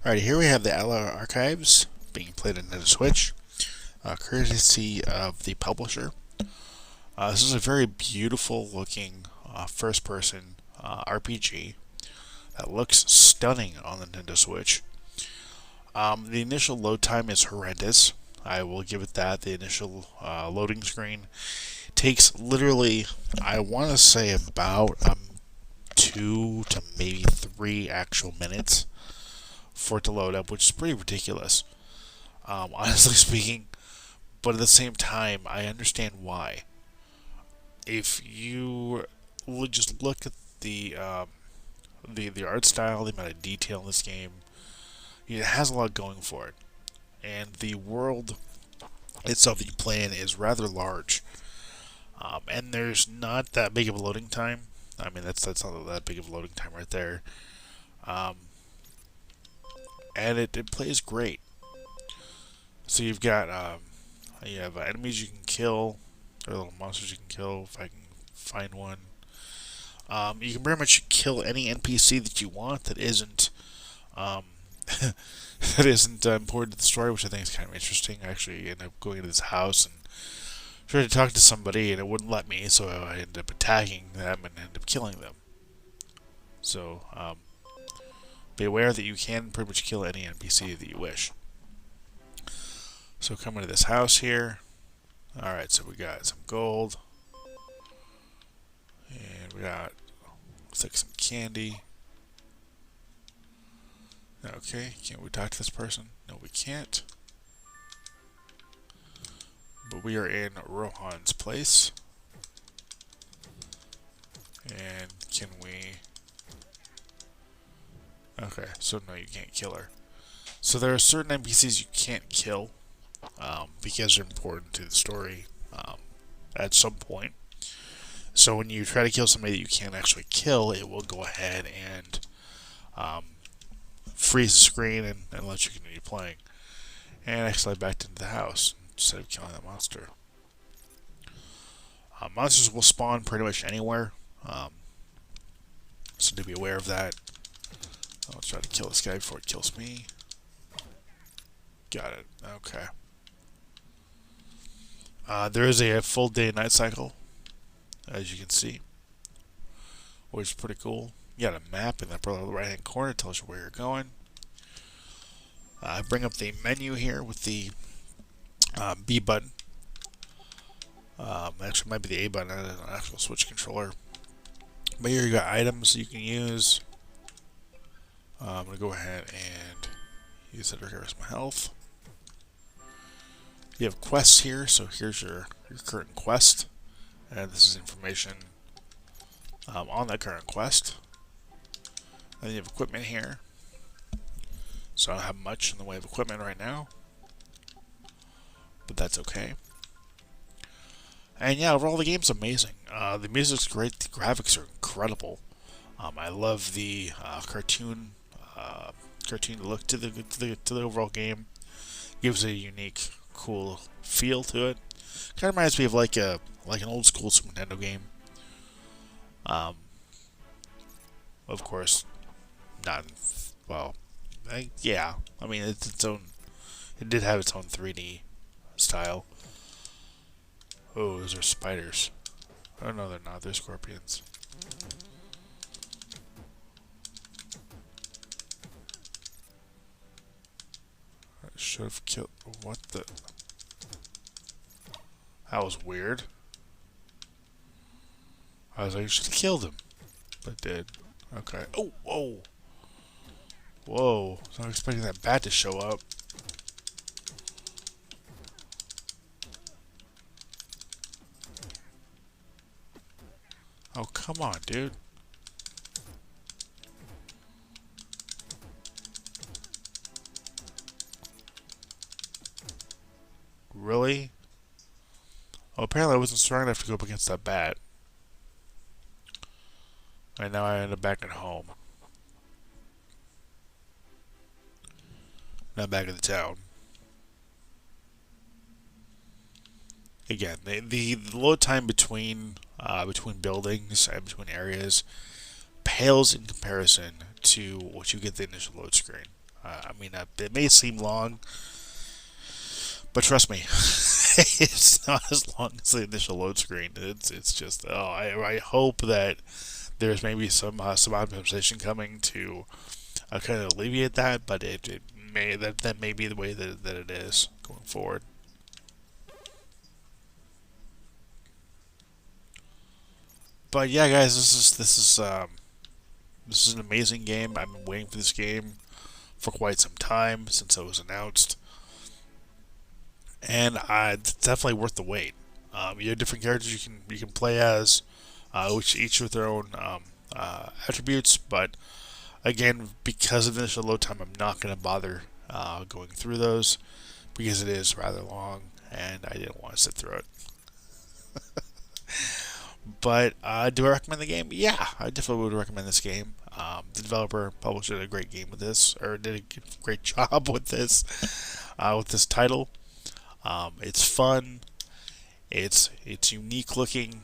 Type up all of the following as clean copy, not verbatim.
Alright, here we have the Atla archives being played on Nintendo Switch, courtesy of the publisher. This is a very beautiful looking first person RPG that looks stunning on the Nintendo Switch. The initial load time is horrendous. I will give it that. The initial loading screen takes literally, I want to say, about 2 to maybe 3 actual minutes for it to load up, which is pretty ridiculous, honestly speaking. But at the same time, I understand why. If you just look at the art style, the amount of detail in this game, it has a lot going for it, and the world itself that you play in is rather large, and there's not that big of a loading time. I mean, that's not that big of a loading time right there. Um, and it plays great. So you've got you have enemies you can kill, or little monsters you can kill if I can find one. You can pretty much kill any NPC that you want that isn't um, that isn't important to the story, which I think is kind of interesting. I actually ended up going into this house and tried to talk to somebody, and it wouldn't let me, so I ended up attacking them and ended up killing them. So be aware that you can pretty much kill any NPC that you wish. So come into this house here. Alright, so we got some gold. And we got, looks like some candy. Okay, can we talk to this person? No, we can't. But we are in Rohan's place. And can we... Okay, so no, you can't kill her. So there are certain NPCs you can't kill because they're important to the story at some point. So when you try to kill somebody that you can't actually kill, it will go ahead and freeze the screen and let you continue playing. And I slide back into the house instead of killing that monster. Monsters will spawn pretty much anywhere, so to be aware of that. I'll try to kill this guy before it kills me. Got it. Okay. There is a full day and night cycle, as you can see, which is pretty cool. You got a map in the upper right hand corner, it tells you where you're going. I bring up the menu here with the B button. Actually, it might be the A button, not an actual Switch controller. But here you got items you can use. I'm going to go ahead and use it to repair some health. You have quests here, so here's your current quest. And this is information on that current quest. And then you have equipment here. So I don't have much in the way of equipment right now, but that's okay. And yeah, overall the game's amazing. The music's great, the graphics are incredible. I love the cartoon look to the overall game. Gives it a unique, cool feel to it. Kind of reminds me of like an old school Super Nintendo game. Of course, not well. Yeah, I mean it's its own. It did have its own 3D style. Oh, those are spiders. Oh no, they're not. They're scorpions. I should have killed. What the? That was weird. I was like, I should have killed him, but did. Okay. Oh, whoa. Whoa. I was not expecting that bat to show up. Oh, come on, dude. Really? Oh, apparently I wasn't strong enough to go up against that bat. And now I end up back at home. Now back in the town. Again, the load time between buildings and between areas pales in comparison to what you get the initial load screen. I mean, it may seem long, but trust me, it's not as long as the initial load screen. It's just I hope that there's maybe some optimization coming to kind of alleviate that, but it may that may be the way that it is going forward. But yeah, guys, this is an amazing game. I've been waiting for this game for quite some time since it was announced, and it's definitely worth the wait. You have different characters you can play as, which each with their own attributes. But again, because of the initial load time, I'm not going to bother going through those because it is rather long, and I didn't want to sit through it. But do I recommend the game? Yeah, I definitely would recommend this game. The developer published a great game with this, or did a great job with this title. It's fun. It's unique looking,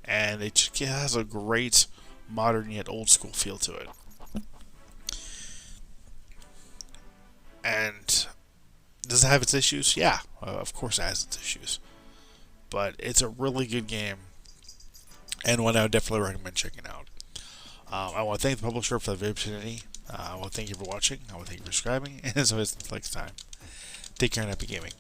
and it just has a great modern yet old school feel to it. And does it have its issues? Yeah, of course it has its issues. But it's a really good game, and one I would definitely recommend checking out. I want to thank the publisher for the opportunity. I want to thank you for watching. I want to thank you for subscribing. And as always, until next time, take care and happy gaming.